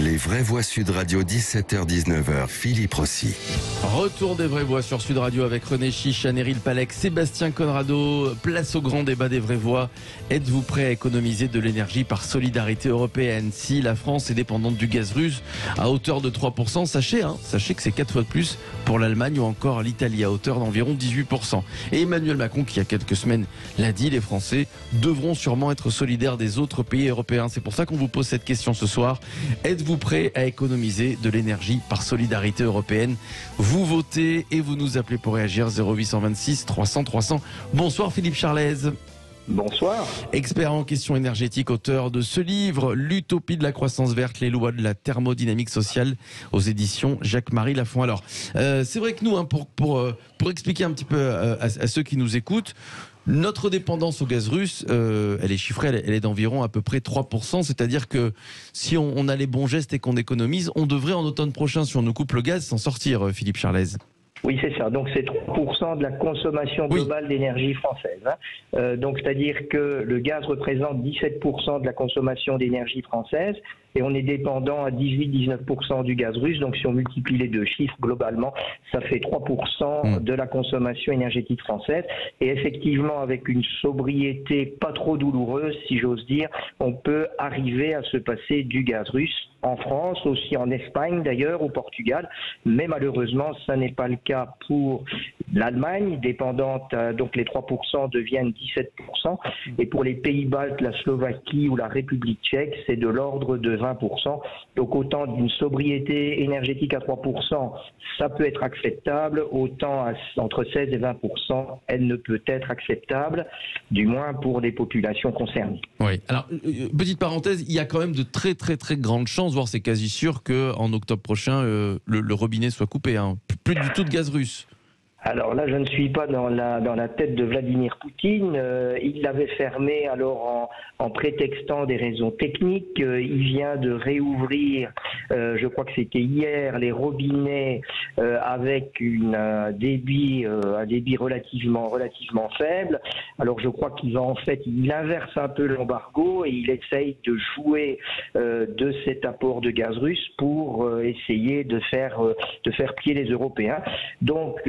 Les vraies voix Sud Radio, 17h-19h, Philippe Rossi. Retour des vraies voix sur Sud Radio avec René Chiche, Anne-Héril Palec, Sébastien Conrado. Place au grand débat des vraies voix. Êtes-vous prêt à économiser de l'énergie par solidarité européenne? Si la France est dépendante du gaz russe à hauteur de 3%, sachez que c'est 4 fois de plus pour l'Allemagne ou encore l'Italie à hauteur d'environ 18%. Et Emmanuel Macron, qui il y a quelques semaines l'a dit, les Français devront sûrement être solidaires des autres pays européens. C'est pour ça qu'on vous pose cette question ce soir. Êtes-vous prêt à économiser de l'énergie par solidarité européenne? Vous votez et vous nous appelez pour réagir 0826 300 300. Bonsoir Philippe Charlez. Bonsoir. Expert en questions énergétiques, auteur de ce livre, L'utopie de la croissance verte, les lois de la thermodynamique sociale, aux éditions Jacques-Marie Lafont. Alors, c'est vrai que nous, pour expliquer un petit peu à ceux qui nous écoutent, notre dépendance au gaz russe, elle est chiffrée, elle est d'environ à peu près 3%. C'est-à-dire que si on a les bons gestes et qu'on économise, on devrait en automne prochain, si on nous coupe le gaz, s'en sortir, Philippe Charlez. Oui, c'est ça. Donc, c'est 3% de la consommation globale d'énergie française. Donc, c'est-à-dire que le gaz représente 17% de la consommation d'énergie française et on est dépendant à 18-19% du gaz russe. Donc, si on multiplie les deux chiffres, globalement, ça fait 3% de la consommation énergétique française. Et effectivement, avec une sobriété pas trop douloureuse, si j'ose dire, on peut arriver à se passer du gaz russe en France, aussi en Espagne d'ailleurs, au Portugal. Mais malheureusement, ça n'est pas le cas pour l'Allemagne, dépendante, donc les 3% deviennent 17%. Et pour les pays baltes, la Slovaquie ou la République tchèque, c'est de l'ordre de 20%. Donc autant d'une sobriété énergétique à 3%, ça peut être acceptable, autant entre 16 et 20%, elle ne peut être acceptable, du moins pour les populations concernées. Oui, alors petite parenthèse, il y a quand même de très très très grandes chances, voire c'est quasi sûr qu'en octobre prochain, le robinet soit coupé. Plus du tout de gaz russe. Alors là, je ne suis pas dans la tête de Vladimir Poutine. Il l'avait fermé alors en prétextant des raisons techniques. Il vient de réouvrir, je crois que c'était hier, les robinets avec un débit relativement faible. Alors je crois qu'il inverse un peu l'embargo et il essaye de jouer de cet apport de gaz russe pour essayer de faire plier les Européens. Donc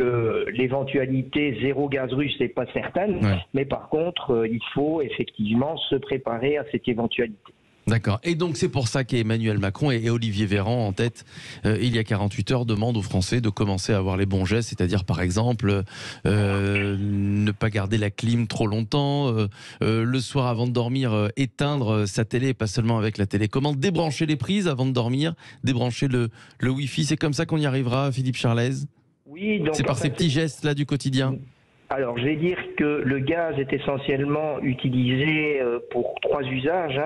l'éventualité zéro gaz russe n'est pas certaine, mais par contre, il faut effectivement se préparer à cette éventualité. D'accord. Et donc c'est pour ça qu'Emmanuel Macron et Olivier Véran en tête, il y a 48 heures, demandent aux Français de commencer à avoir les bons gestes, c'est-à-dire par exemple ne pas garder la clim trop longtemps, le soir avant de dormir éteindre sa télé, pas seulement avec la télécommande, débrancher les prises avant de dormir, débrancher le Wi-Fi. C'est comme ça qu'on y arrivera, Philippe Charlez? Oui, donc c'est par ces petits gestes-là du quotidien. Alors, je vais dire que le gaz est essentiellement utilisé pour trois usages.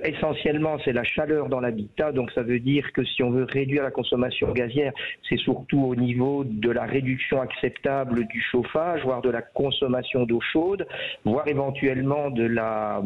Essentiellement, c'est la chaleur dans l'habitat. Donc, ça veut dire que si on veut réduire la consommation gazière, c'est surtout au niveau de la réduction acceptable du chauffage, voire de la consommation d'eau chaude, voire éventuellement de la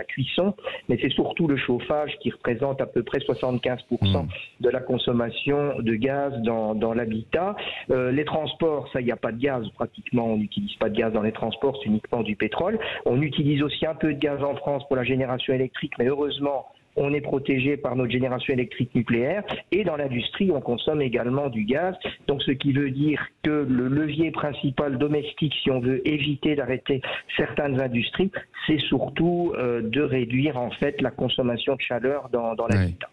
cuisson. Mais c'est surtout le chauffage qui représente à peu près 75% de la consommation de gaz dans l'habitat. Les transports, ça, il n'y a pas de gaz pratiquement. On n'utilise pas de gaz dans les transports, c'est uniquement du pétrole. On utilise aussi un peu de gaz en France pour la génération électrique, mais heureusement, on est protégé par notre génération électrique nucléaire. Et dans l'industrie, on consomme également du gaz. Donc, ce qui veut dire que le levier principal domestique, si on veut éviter d'arrêter certaines industries, c'est surtout de réduire en fait la consommation de chaleur dans l'habitat.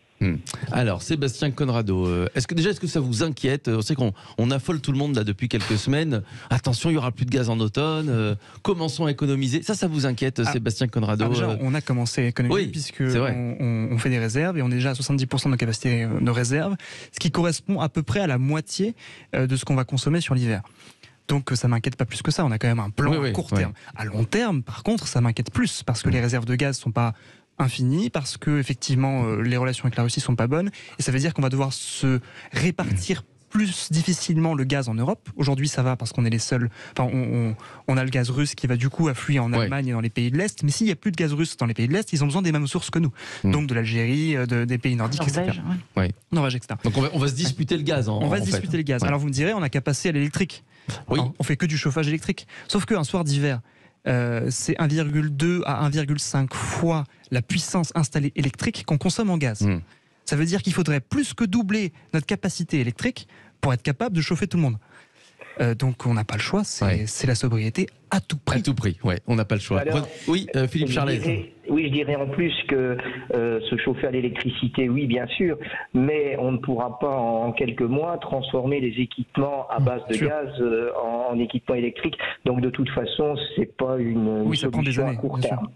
Alors, Sébastien Conrado, est-ce que ça vous inquiète? On sait qu'on affole tout le monde là depuis quelques semaines. Attention, il n'y aura plus de gaz en automne. Commençons à économiser. Ça vous inquiète, Sébastien Conrado? Déjà, on a commencé à économiser puisque on fait des réserves et on est déjà à 70% de nos capacités de réserve, ce qui correspond à peu près à la moitié de ce qu'on va consommer sur l'hiver. Donc ça m'inquiète pas plus que ça. On a quand même un plan à court terme. À long terme, par contre, ça m'inquiète plus parce que les réserves de gaz sont pas infini, parce que effectivement les relations avec la Russie sont pas bonnes et ça veut dire qu'on va devoir se répartir plus difficilement le gaz en Europe. Aujourd'hui ça va parce qu'on est les seuls, on a le gaz russe qui va du coup affluer en Allemagne et dans les pays de l'Est, mais s'il n'y a plus de gaz russe dans les pays de l'Est, ils ont besoin des mêmes sources que nous, donc de l'Algérie, des pays nordiques, etc. Norvège, etc. Donc on va se disputer le gaz. On va se disputer le gaz. Alors vous me direz, on n'a qu'à passer à l'électrique. On fait que du chauffage électrique. Sauf qu'un soir d'hiver, c'est 1,2 à 1,5 fois la puissance installée électrique qu'on consomme en gaz. Ça veut dire qu'il faudrait plus que doubler notre capacité électrique pour être capable de chauffer tout le monde. Donc on n'a pas le choix, c'est la sobriété à tout prix. À tout prix, ouais, on n'a pas le choix. Alors, oui, Philippe Charlet. Oui, je dirais en plus que se chauffer à l'électricité, oui, bien sûr, mais on ne pourra pas en quelques mois transformer les équipements à base de gaz en équipements électriques. Donc de toute façon, c'est pas une solution à court terme.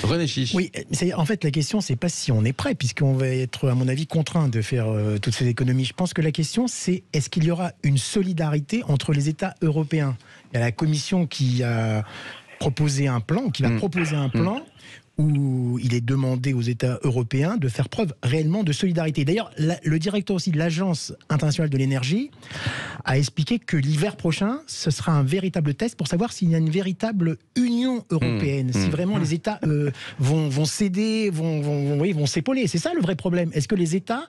René Chiche. Oui, en fait la question c'est pas si on est prêt, puisqu'on va être à mon avis contraint de faire toutes ces économies. Je pense que la question c'est est-ce qu'il y aura une solidarité entre les États européens. Il y a la Commission qui a proposé un plan, qui va proposer un plan où il est demandé aux États européens de faire preuve réellement de solidarité. D'ailleurs, le directeur aussi de l'Agence internationale de l'énergie a expliqué que l'hiver prochain, ce sera un véritable test pour savoir s'il y a une véritable Union européenne, si vraiment les États vont céder, vont s'épauler. C'est ça le vrai problème. Est-ce que les États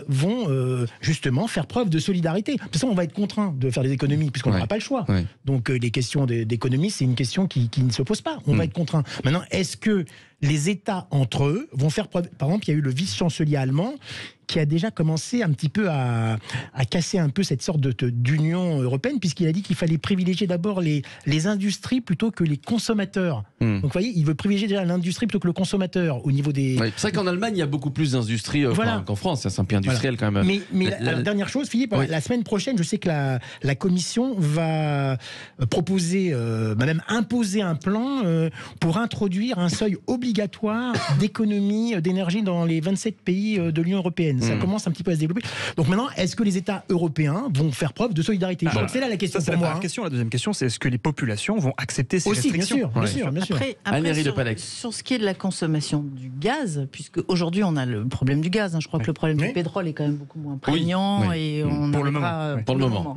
vont justement faire preuve de solidarité? De toute façon, on va être contraint de faire des économies puisqu'on n'aura pas le choix. Donc les questions d'économie, c'est une question qui ne se pose pas. On va être contraint. Maintenant, est-ce que les États entre eux vont faire preuve? Par exemple, il y a eu le vice-chancelier allemand qui a déjà commencé un petit peu à casser un peu cette sorte d'union européenne, puisqu'il a dit qu'il fallait privilégier d'abord les industries plutôt que les consommateurs. Donc vous voyez, il veut privilégier déjà l'industrie plutôt que le consommateur au niveau des... C'est vrai qu'en Allemagne, il y a beaucoup plus d'industries qu'en France, c'est un pays industriel quand même. Mais la dernière chose, Philippe, la semaine prochaine, je sais que la Commission va proposer, va même imposer un plan pour introduire un seuil obligatoire d'économie d'énergie dans les 27 pays de l'Union européenne. Ça commence un petit peu à se développer. Donc maintenant, est-ce que les États européens vont faire preuve de solidarité? C'est là la question pour moi. La deuxième question, c'est est-ce que les populations vont accepter ces restrictions? Bien sûr. Après, sur ce qui est de la consommation du gaz, puisque aujourd'hui on a le problème du gaz, je crois que le problème du pétrole est quand même beaucoup moins prégnant et on pour le moment.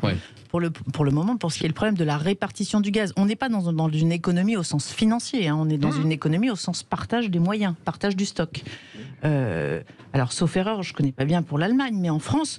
Pour le moment, pour ce qui est le problème de la répartition du gaz, on n'est pas dans une économie au sens financier, on est dans une économie au sens partage des moyens, partage du stock. Alors, sauf erreur, je ne connais pas bien pour l'Allemagne, mais en France,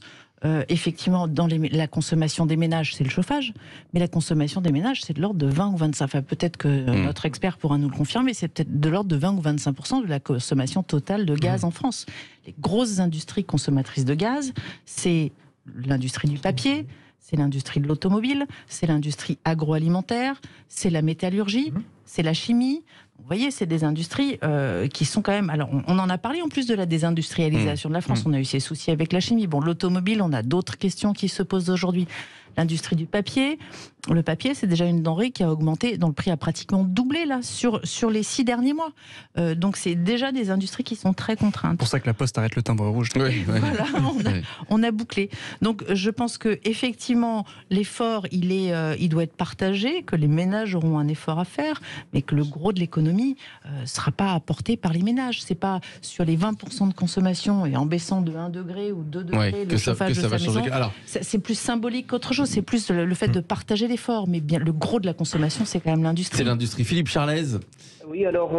effectivement, dans la consommation des ménages, c'est le chauffage, mais la consommation des ménages, c'est de l'ordre de 20 ou 25. Enfin, peut-être que notre expert pourra nous le confirmer, c'est peut-être de l'ordre de 20 ou 25% de la consommation totale de gaz en France. Les grosses industries consommatrices de gaz, c'est l'industrie du papier, c'est l'industrie de l'automobile, c'est l'industrie agroalimentaire, c'est la métallurgie, c'est la chimie. Vous voyez, c'est des industries qui sont quand même... Alors, on en a parlé en plus de la désindustrialisation de la France. On a eu ces soucis avec la chimie. Bon, l'automobile, on a d'autres questions qui se posent aujourd'hui. L'industrie du papier, le papier, c'est déjà une denrée qui a augmenté, dont le prix a pratiquement doublé là sur les 6 derniers mois. Donc c'est déjà des industries qui sont très contraintes. C'est pour ça que la Poste arrête le timbre rouge. Voilà, on a bouclé. Donc je pense que effectivement l'effort il doit être partagé, que les ménages auront un effort à faire, mais que le gros de l'économie sera pas apporté par les ménages. C'est pas sur les 20% de consommation et en baissant de 1 degré ou 2 degrés le chauffage de sa maison. C'est plus symbolique qu'autre chose. C'est plus le fait de partager l'effort, mais bien le gros de la consommation, c'est quand même l'industrie. C'est l'industrie. Philippe Charlet. Oui, alors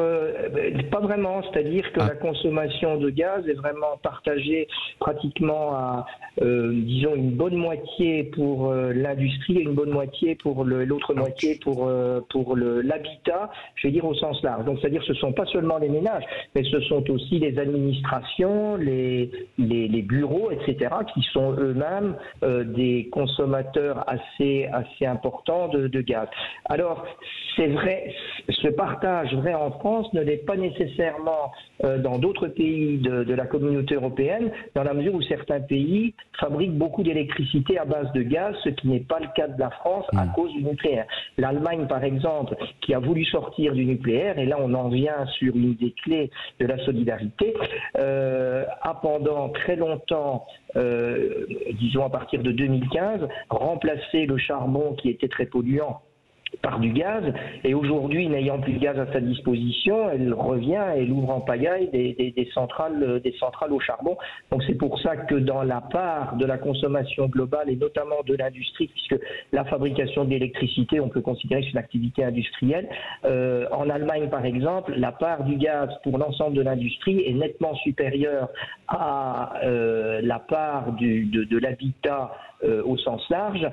pas vraiment, c'est-à-dire que la consommation de gaz est vraiment partagée pratiquement à, disons, une bonne moitié pour l'industrie et une bonne moitié pour l'autre moitié pour l'habitat, je vais dire au sens large. Donc c'est-à-dire ce ne sont pas seulement les ménages, mais ce sont aussi les administrations, les bureaux, etc., qui sont eux-mêmes des consommateurs assez importants de gaz. Alors c'est vrai, ce partage vrai en France ne l'est pas nécessairement dans d'autres pays de la communauté européenne, dans la mesure où certains pays fabriquent beaucoup d'électricité à base de gaz, ce qui n'est pas le cas de la France à cause du nucléaire. L'Allemagne, par exemple, qui a voulu sortir du nucléaire, et là on en vient sur une des clés de la solidarité, a pendant très longtemps, disons à partir de 2015, remplacé le charbon qui était très polluant par du gaz, et aujourd'hui, n'ayant plus de gaz à sa disposition, elle revient, elle ouvre en pagaille des centrales au charbon. Donc c'est pour ça que dans la part de la consommation globale, et notamment de l'industrie, puisque la fabrication d'électricité, on peut considérer que c'est une activité industrielle, en Allemagne par exemple, la part du gaz pour l'ensemble de l'industrie est nettement supérieure à la part de l'habitat au sens large,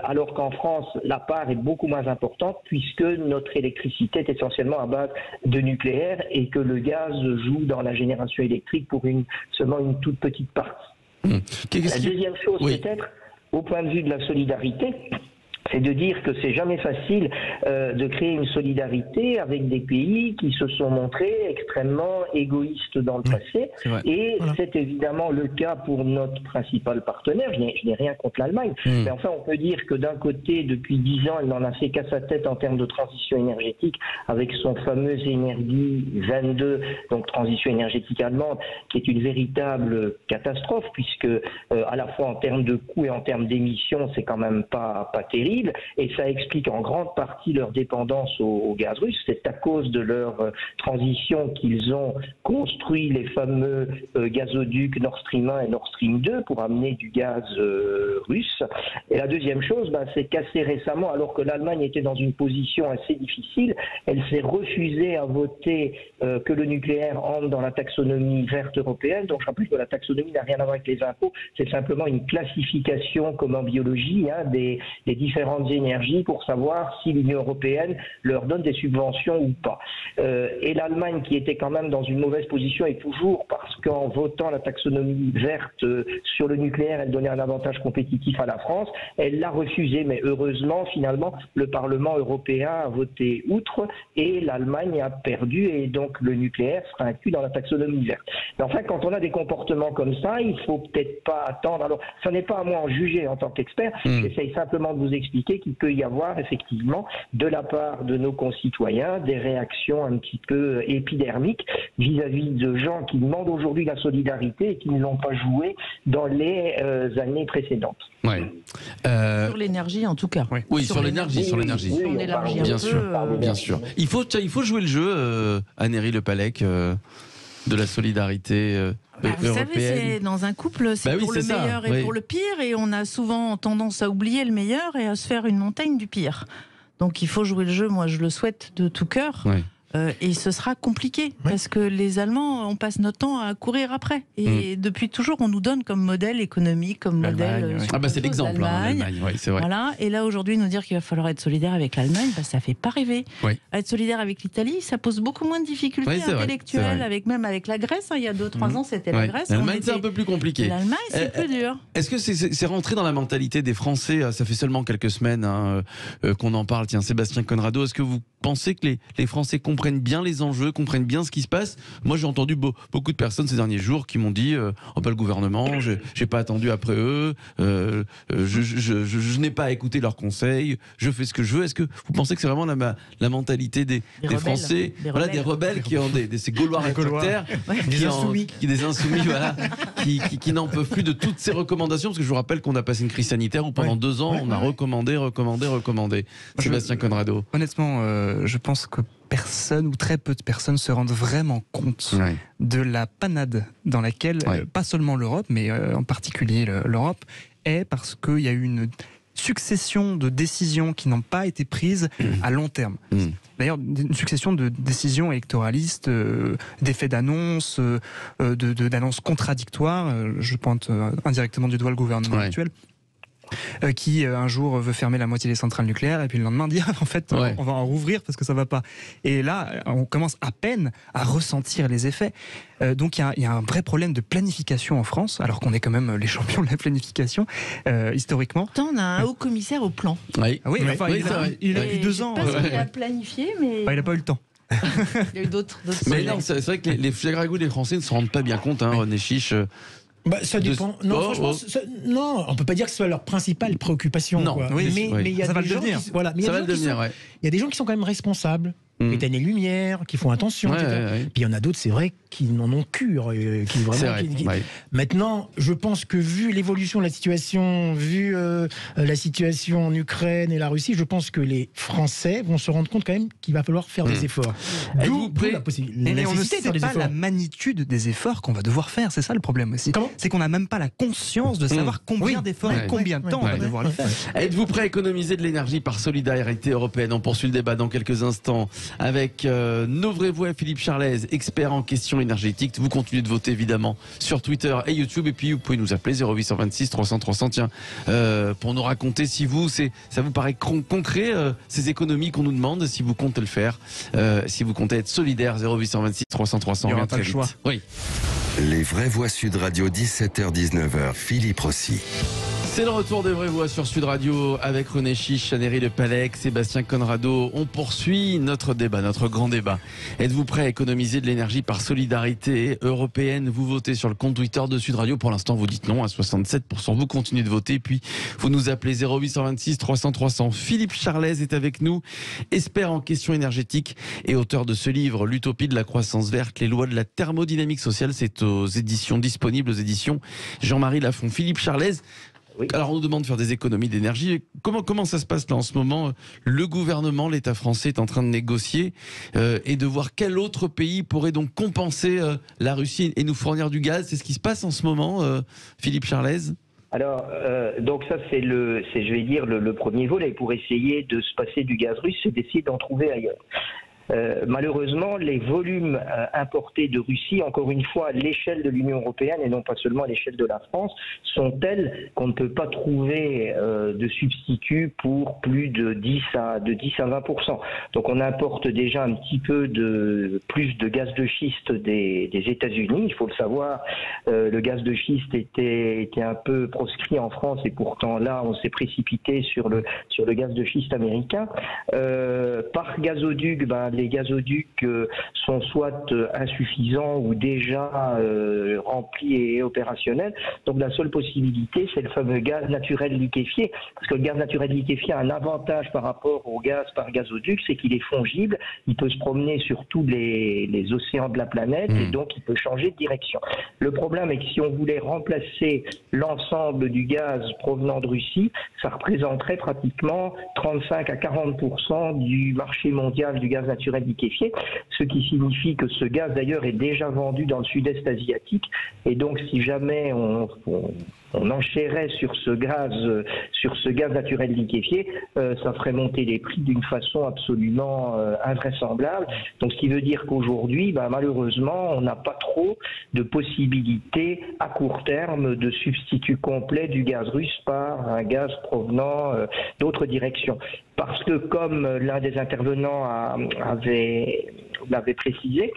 alors qu'en France, la part est beaucoup moins importante puisque notre électricité est essentiellement à base de nucléaire et que le gaz joue dans la génération électrique pour seulement une toute petite partie. La deuxième chose peut-être, au point de vue de la solidarité, c'est de dire que c'est jamais facile de créer une solidarité avec des pays qui se sont montrés extrêmement égoïstes dans le passé. Et c'est évidemment le cas pour notre principal partenaire. Je n'ai rien contre l'Allemagne. Mais enfin, on peut dire que d'un côté, depuis 10 ans, elle n'en a fait qu'à sa tête en termes de transition énergétique, avec son fameux Énergie 22, donc transition énergétique allemande, qui est une véritable catastrophe, puisque à la fois en termes de coûts et en termes d'émissions, c'est quand même pas terrible. Et ça explique en grande partie leur dépendance au gaz russe. C'est à cause de leur transition qu'ils ont construit les fameux gazoducs Nord Stream 1 et Nord Stream 2 pour amener du gaz russe. Et la deuxième chose, c'est qu'assez récemment, alors que l'Allemagne était dans une position assez difficile, elle s'est refusée à voter que le nucléaire entre dans la taxonomie verte européenne. Donc je rappelle que la taxonomie n'a rien à voir avec les impôts, c'est simplement une classification comme en biologie des différentes énergies pour savoir si l'Union européenne leur donne des subventions ou pas. Et l'Allemagne, qui était quand même dans une mauvaise position, et toujours parce qu'en votant la taxonomie verte sur le nucléaire, elle donnait un avantage compétitif à la France, elle l'a refusé. Mais heureusement, finalement, le Parlement européen a voté outre et l'Allemagne a perdu, et donc le nucléaire sera inclus dans la taxonomie verte. Mais enfin, quand on a des comportements comme ça, il faut peut-être pas attendre. Alors, ça n'est pas à moi en juger en tant qu'expert, j'essaye simplement de vous expliquer qu'il peut y avoir effectivement de la part de nos concitoyens des réactions un petit peu épidermiques vis-à-vis de gens qui demandent aujourd'hui la solidarité et qui ne l'ont pas joué dans les années précédentes. Sur l'énergie en tout cas. Oui, sur l'énergie. On élargit un peu. Bien sûr. Il faut jouer le jeu, Annery Le Pallec, de la solidarité vous savez, c'est dans un couple, c'est pour le meilleur et pour le pire, et on a souvent tendance à oublier le meilleur et à se faire une montagne du pire. Donc il faut jouer le jeu, moi je le souhaite de tout cœur. Et ce sera compliqué, parce que les Allemands, on passe notre temps à courir après. Et depuis toujours, on nous donne comme modèle économique, comme modèle... c'est l'exemple, l'Allemagne, c'est vrai. Voilà. Et là, aujourd'hui, nous dire qu'il va falloir être solidaire avec l'Allemagne, ça fait pas rêver. Être solidaire avec l'Italie, ça pose beaucoup moins de difficultés intellectuelles, même avec la Grèce. Il y a 2-3 ans, c'était la Grèce. L'Allemagne, c'est un peu plus compliqué. L'Allemagne, c'est plus dur. Est-ce que c'est rentré dans la mentalité des Français? Ça fait seulement quelques semaines qu'on en parle. Tiens, Sébastien Conrado, est-ce que vous pensez que les Français comprennent bien les enjeux, comprennent bien ce qui se passe? Moi, j'ai entendu beaucoup de personnes ces derniers jours qui m'ont dit le gouvernement, j'ai pas attendu après eux, je n'ai pas écouté leurs conseils, je fais ce que je veux. Est-ce que vous pensez que c'est vraiment la mentalité des Français, des rebelles qui ont ces Gaulois réfractaires, des insoumis, qui n'en peuvent plus de toutes ces recommandations? Parce que je vous rappelle qu'on a passé une crise sanitaire où pendant 2 ans, on a recommandé. Sébastien Conrado. Honnêtement, je pense que personne ou très peu de personnes se rendent vraiment compte de la panade dans laquelle, pas seulement l'Europe, mais en particulier l'Europe, est, parce qu'il y a eu une succession de décisions qui n'ont pas été prises à long terme. D'ailleurs, une succession de décisions électoralistes, d'effets d'annonce, d'annonces contradictoires. Je pointe indirectement du doigt le gouvernement actuel, qui un jour veut fermer la moitié des centrales nucléaires et puis le lendemain dire en fait on va en rouvrir parce que ça va pas. Et là on commence à peine à ressentir les effets. Donc il y a un vrai problème de planification en France, alors qu'on est quand même les champions de la planification historiquement. Pourtant on a un haut commissaire au plan. Il a eu 2 ans. Il a planifié, mais il n'a pas eu le temps. Il y a eu d'autres. Mais non, c'est vrai que les Fiagragou, les Français ne se rendent pas bien compte, René Chiche. Ça dépend. Non, franchement, non, on peut pas dire que ce soit leur principale préoccupation. Non, mais il y a des gens il y a des gens qui sont quand même responsables, qui éteignent les lumières, qui font attention, etc. Puis il y en a d'autres, c'est vrai, qui n'en ont cure. Maintenant, je pense que vu l'évolution de la situation, vu la situation en Ukraine et la Russie, je pense que les Français vont se rendre compte quand même qu'il va falloir faire des efforts. D'où la possibilité. Mais on ne sait pas la magnitude des efforts qu'on va devoir faire, c'est ça le problème aussi. C'est qu'on n'a même pas la conscience de savoir combien d'efforts et combien de temps on va devoir les faire. Êtes-vous prêt à économiser de l'énergie par solidarité européenne? On poursuit le débat dans quelques instants avec nos vraies voix. Philippe Charlez, expert en questions énergétiques. Vous continuez de voter évidemment sur Twitter et YouTube. Et puis vous pouvez nous appeler 0826 300 300. Tiens, pour nous raconter si ça vous paraît concret ces économies qu'on nous demande, si vous comptez le faire, si vous comptez être solidaire. 0826 300 300. Il n'y aura pas le choix. Oui. Les vraies voix Sud Radio, 17h-19h, Philippe Rossi. C'est le retour des vraies voix sur Sud Radio avec René Chiche, Anéry Le Pallec, Sébastien Conrado. On poursuit notre débat, notre grand débat. Êtes-vous prêt à économiser de l'énergie par solidarité européenne? Vous votez sur le compte Twitter de Sud Radio. Pour l'instant, vous dites non à 67%. Vous continuez de voter. Puis, vous nous appelez 0826 300 300. Philippe Charlez est avec nous, expert en questions énergétiques et auteur de ce livre, L'utopie de la croissance verte, les lois de la thermodynamique sociale. C'est aux éditions disponibles, aux éditions Jean-Marie Lafon. Philippe Charlez. Oui. Alors on nous demande de faire des économies d'énergie. Comment ça se passe là en ce moment? Le gouvernement, l'État français est en train de négocier et de voir quel autre pays pourrait donc compenser la Russie et nous fournir du gaz. C'est ce qui se passe en ce moment, Philippe Charlez? Alors, donc ça c'est je vais dire le premier volet pour essayer de se passer du gaz russe, c'est d'essayer d'en trouver ailleurs. Malheureusement, les volumes importés de Russie, encore une fois à l'échelle de l'Union européenne et non pas seulement à l'échelle de la France, sont tels qu'on ne peut pas trouver de substitut pour plus de 10 à 20%. Donc on importe déjà un petit peu plus de gaz de schiste des États-Unis. Il faut le savoir, le gaz de schiste était un peu proscrit en France et pourtant là on s'est précipité sur le gaz de schiste américain. Par gazoduc, les gazoducs sont soit insuffisants ou déjà remplis et opérationnels. Donc la seule possibilité, c'est le fameux gaz naturel liquéfié. Parce que le gaz naturel liquéfié a un avantage par rapport au gaz par gazoduc, c'est qu'il est fongible, il peut se promener sur tous les océans de la planète et donc il peut changer de direction. Le problème est que si on voulait remplacer l'ensemble du gaz provenant de Russie, ça représenterait pratiquement 35 à 40% du marché mondial du gaz naturel liquéfié, ce qui signifie que ce gaz d'ailleurs est déjà vendu dans le sud-est asiatique et donc si jamais on enchérait sur ce gaz naturel liquéfié, ça ferait monter les prix d'une façon absolument invraisemblable. Donc ce qui veut dire qu'aujourd'hui, malheureusement, on n'a pas trop de possibilités à court terme de substitut complet du gaz russe par un gaz provenant d'autres directions. Parce que comme l'un des intervenants l'avait précisé,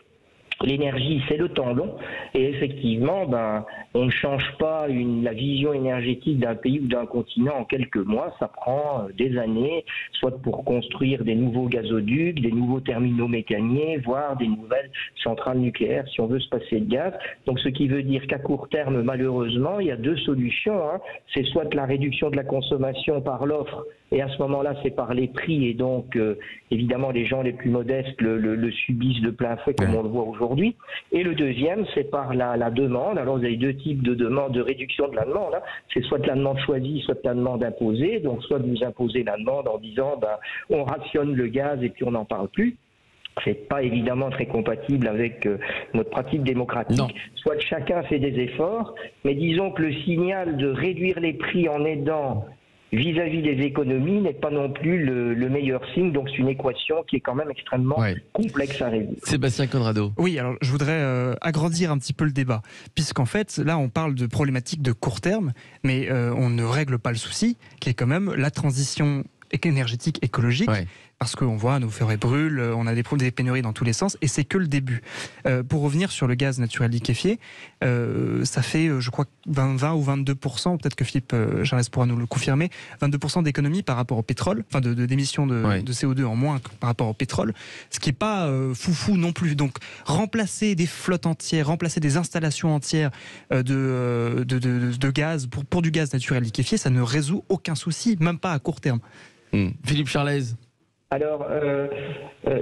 l'énergie, c'est le temps long et effectivement, on ne change pas la vision énergétique d'un pays ou d'un continent en quelques mois. Ça prend des années, soit pour construire des nouveaux gazoducs, des nouveaux terminaux méthaniers, voire des nouvelles centrales nucléaires si on veut se passer de gaz. Donc ce qui veut dire qu'à court terme, malheureusement, il y a deux solutions. C'est soit la réduction de la consommation par l'offre et à ce moment-là, c'est par les prix et donc évidemment les gens les plus modestes le subissent de plein fouet comme on le voit aujourd'hui. Et le deuxième, c'est par la demande. Alors vous avez deux types de demandes de réduction de la demande. C'est soit de la demande choisie, soit de la demande imposée. Donc soit de nous imposer la demande en disant on rationne le gaz et puis on n'en parle plus. C'est pas évidemment très compatible avec notre pratique démocratique. Non. Soit chacun fait des efforts, mais disons que le signal de réduire les prix en aidant vis-à-vis des économies n'est pas non plus le meilleur signe. Donc c'est une équation qui est quand même extrêmement complexe à résoudre. Sébastien Conrado. Oui, alors je voudrais agrandir un petit peu le débat, puisqu'en fait là on parle de problématiques de court terme, mais on ne règle pas le souci qui est quand même la transition énergétique, écologique, parce qu'on voit nos forêts brûlent, on a des pénuries dans tous les sens, et c'est que le début. Pour revenir sur le gaz naturel liquéfié, ça fait, je crois, 20 ou 22%, peut-être que Philippe Charlez pourra nous le confirmer, 22% d'économie par rapport au pétrole, enfin d'émissions de CO2 en moins par rapport au pétrole, ce qui n'est pas foufou non plus. Donc remplacer des flottes entières, remplacer des installations entières de gaz pour du gaz naturel liquéfié, ça ne résout aucun souci, même pas à court terme. Philippe Charlez. Alors,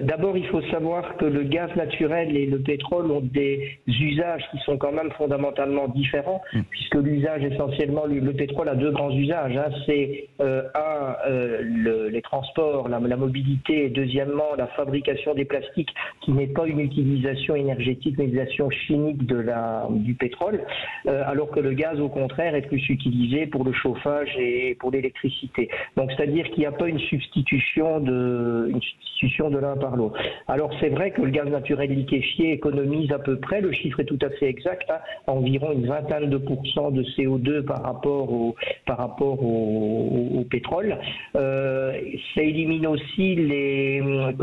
d'abord, il faut savoir que le gaz naturel et le pétrole ont des usages qui sont quand même fondamentalement différents, puisque l'usage essentiellement, le pétrole a deux grands usages. C'est les transports, la mobilité, et deuxièmement la fabrication des plastiques, qui n'est pas une utilisation énergétique, mais une utilisation chimique du pétrole, alors que le gaz, au contraire, est plus utilisé pour le chauffage et pour l'électricité. Donc, c'est-à-dire qu'il n'y a pas une substitution de une substitution de l'un par l'autre. Alors c'est vrai que le gaz naturel liquéfié économise à peu près, le chiffre est tout à fait exact, environ une vingtaine de pourcents de CO2 par rapport au pétrole. Ça élimine aussi les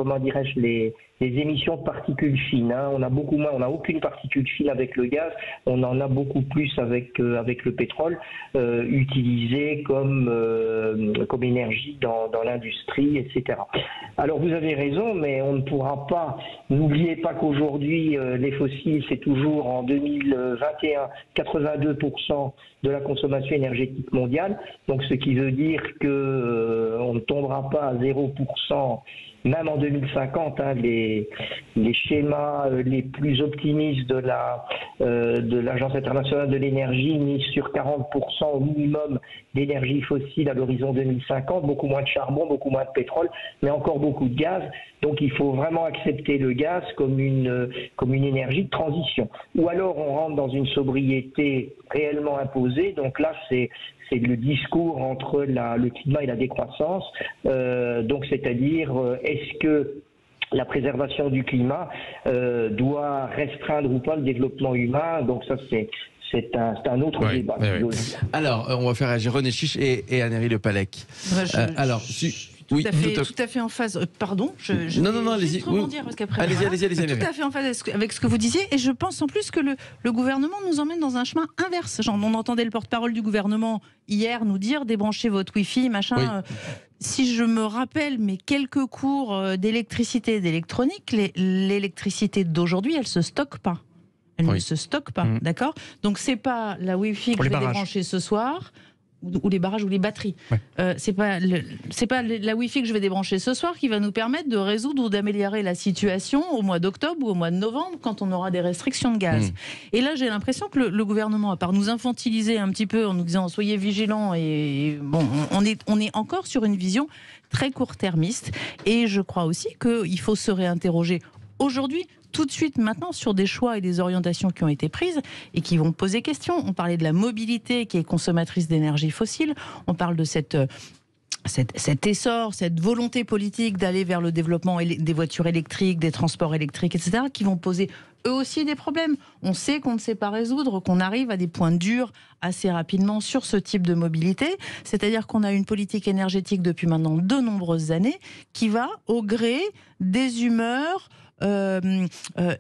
émissions de particules fines. On a beaucoup moins, on n'a aucune particule fine avec le gaz, on en a beaucoup plus avec le pétrole utilisé comme énergie dans l'industrie, etc. Alors vous avez raison, mais on ne pourra pas. N'oubliez pas qu'aujourd'hui les fossiles, c'est toujours en 2021 82% de la consommation énergétique mondiale. Donc ce qui veut dire que on ne tombera pas à 0%. Même en 2050, les schémas les plus optimistes de l'Agence internationale de l'énergie misent sur 40% au minimum d'énergie fossile à l'horizon 2050, beaucoup moins de charbon, beaucoup moins de pétrole, mais encore beaucoup de gaz. Donc il faut vraiment accepter le gaz comme une énergie de transition. Ou alors on rentre dans une sobriété réellement imposée. Donc là, c'est le discours entre le climat et la décroissance. Donc c'est-à-dire, est-ce que la préservation du climat doit restreindre ou pas le développement humain? Donc ça, c'est un autre débat. Oui. Alors, on va faire réagir René Chiche et Annery Le Pallec. Tout à fait en phase. Pardon, non, allez-y. Allez-y. Tout à fait en phase avec ce que vous disiez. Et je pense en plus que le gouvernement nous emmène dans un chemin inverse. Genre, on entendait le porte-parole du gouvernement hier nous dire débranchez votre Wi-Fi, machin. Oui. Si je me rappelle mes quelques cours d'électricité et d'électronique, l'électricité d'aujourd'hui, elle se stocke pas. Elle ne se stocke pas, d'accord? Donc c'est pas la Wi-Fi que je vais débrancher ce soir. Ou les barrages ou les batteries. Ouais. C'est pas la Wi-Fi que je vais débrancher ce soir qui va nous permettre de résoudre ou d'améliorer la situation au mois d'octobre ou au mois de novembre quand on aura des restrictions de gaz. Et là, j'ai l'impression que le gouvernement, à part nous infantiliser un petit peu en nous disant soyez vigilants, et bon, on est encore sur une vision très court-termiste. Et je crois aussi qu'il faut se réinterroger aujourd'hui, tout de suite maintenant, sur des choix et des orientations qui ont été prises et qui vont poser question. On parlait de la mobilité qui est consommatrice d'énergie fossile, on parle de cet essor, cette volonté politique d'aller vers le développement des voitures électriques, des transports électriques, etc., qui vont poser eux aussi des problèmes. On sait qu'on ne sait pas résoudre, qu'on arrive à des points durs assez rapidement sur ce type de mobilité. C'est-à-dire qu'on a une politique énergétique depuis maintenant de nombreuses années qui va au gré des humeurs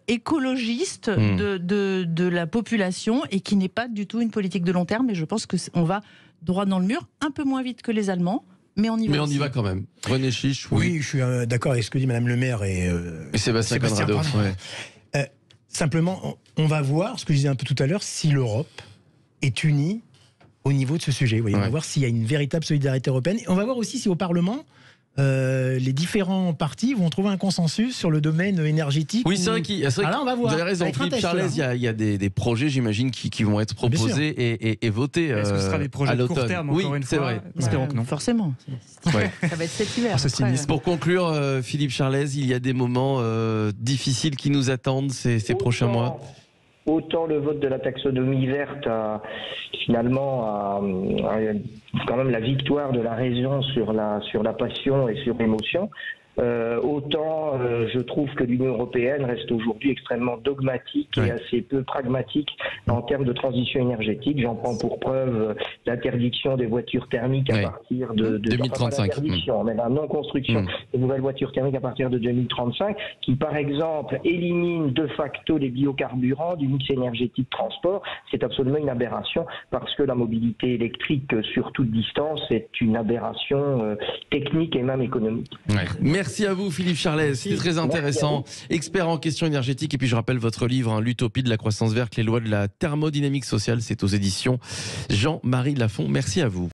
écologiste de la population et qui n'est pas du tout une politique de long terme. Et je pense qu'on va droit dans le mur, un peu moins vite que les Allemands, mais on y va. Mais on y va quand même. René Chiche, oui, je suis d'accord avec ce que dit Madame le maire et Sébastien Conrado. Simplement, on va voir, ce que je disais un peu tout à l'heure, si l'Europe est unie au niveau de ce sujet. On va voir s'il y a une véritable solidarité européenne. Et on va voir aussi si au Parlement, les différents partis vont trouver un consensus sur le domaine énergétique. Oui, c'est vrai on va voir. Vous avez raison, Philippe Charles, il y a des projets, j'imagine, qui vont être proposés et votés. Est-ce que ce sera des projets de court terme, encore une fois? Oui, c'est vrai. Espérons que non. Forcément. Ça va être cet hiver. Pour conclure, Philippe Charles, il y a des moments difficiles qui nous attendent ces prochains mois. Autant le vote de la taxonomie verte a finalement quand même la victoire de la raison sur la passion et sur l'émotion. Autant je trouve que l'Union européenne reste aujourd'hui extrêmement dogmatique et assez peu pragmatique en termes de transition énergétique. J'en prends pour preuve l'interdiction des voitures thermiques à partir de 2035. Mais la non-construction des nouvelles voitures thermiques à partir de 2035, qui par exemple élimine de facto les biocarburants du mix énergétique de transport. C'est absolument une aberration parce que la mobilité électrique sur toute distance est une aberration technique et même économique. Merci à vous Philippe Charles, c'était très intéressant, expert en questions énergétiques. Et puis je rappelle votre livre, L'utopie de la croissance verte, les lois de la thermodynamique sociale, c'est aux éditions Jean-Marie Lafon. Merci à vous.